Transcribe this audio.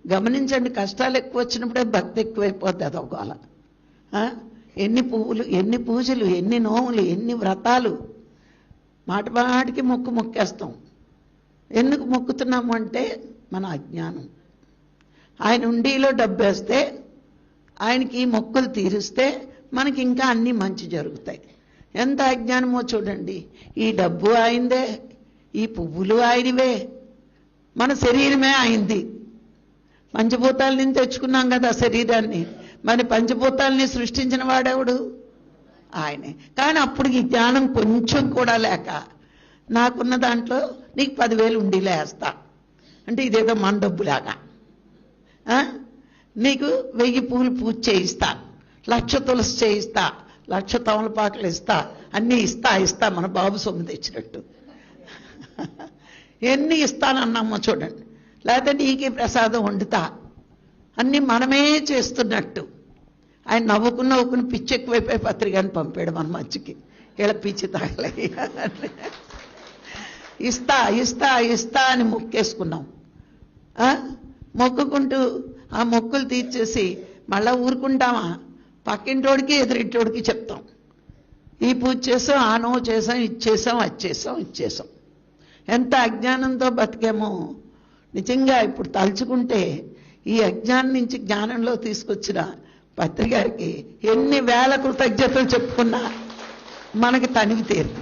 గమనించండి, కష్టాలు ఎక్కువ వచ్చినప్పుడే భక్తి ఎక్కువైపోద్ది. అదొకల ఎన్ని పువ్వులు, ఎన్ని పూజలు, ఎన్ని నోములు, ఎన్ని వ్రతాలు, మాట మాటికి మొక్కేస్తాం. ఎందుకు మొక్కుతున్నాము అంటే మన అజ్ఞానం. ఆయన ఉండిలో డబ్బేస్తే, ఆయనకి మొక్కులు తీరిస్తే మనకి ఇంకా అన్నీ మంచి జరుగుతాయి. ఎంత అజ్ఞానమో చూడండి. ఈ డబ్బు ఆయనదే, ఈ పువ్వులు ఆయనవే, మన శరీరమే ఆయనది. పంచభూతాల నుంచి తెచ్చుకున్నాం కదా శరీరాన్ని. మరి పంచభూతాలని సృష్టించిన వాడెవడు? ఆయనే. కానీ అప్పుడు ఈ జ్ఞానం కొంచెం కూడా లేక, నాకున్న దాంట్లో నీకు 10,000 ఉండీలో వేస్తా అంటే ఇదేదో మన డబ్బులాగా, నీకు 1000 పూలు పూజ చేయిస్తా, 1,00,000 తులసి చేయిస్తా, 1,00,000 తమలపాకులు ఇస్తా, అన్నీ ఇస్తా మన బాబు సొమ్ము తెచ్చినట్టు. ఎన్ని ఇస్తానన్నామో చూడండి. లేకపోతే నీకే ప్రసాదం వండుతా, అన్నీ మనమే చేస్తున్నట్టు. ఆయన నవ్వుకుని పిచ్చి ఎక్కువైపోయి పత్రికని పంపాడు మన మధ్యకి. ఇలా పిచ్చి తాగలే, ఇస్తా అని మొక్కేసుకున్నాం. మొక్కుకుంటూ ఆ మొక్కులు తీర్చేసి మళ్ళా ఊరుకుంటామా? పక్కింటోడికి ఎదురింటోడికి చెప్తాం, ఈ పూజ చేసాం, ఆ నో చేసాం, ఇచ్చేసాం. ఎంత అజ్ఞానంతో బతికేమో నిజంగా. ఇప్పుడు తలుచుకుంటే ఈ అజ్ఞానం నుంచి జ్ఞానంలో తీసుకొచ్చిన పత్రిక గారికి ఎన్ని వేల కృతజ్ఞతలు చెప్పుకున్నా మనకి తనివి తీరు.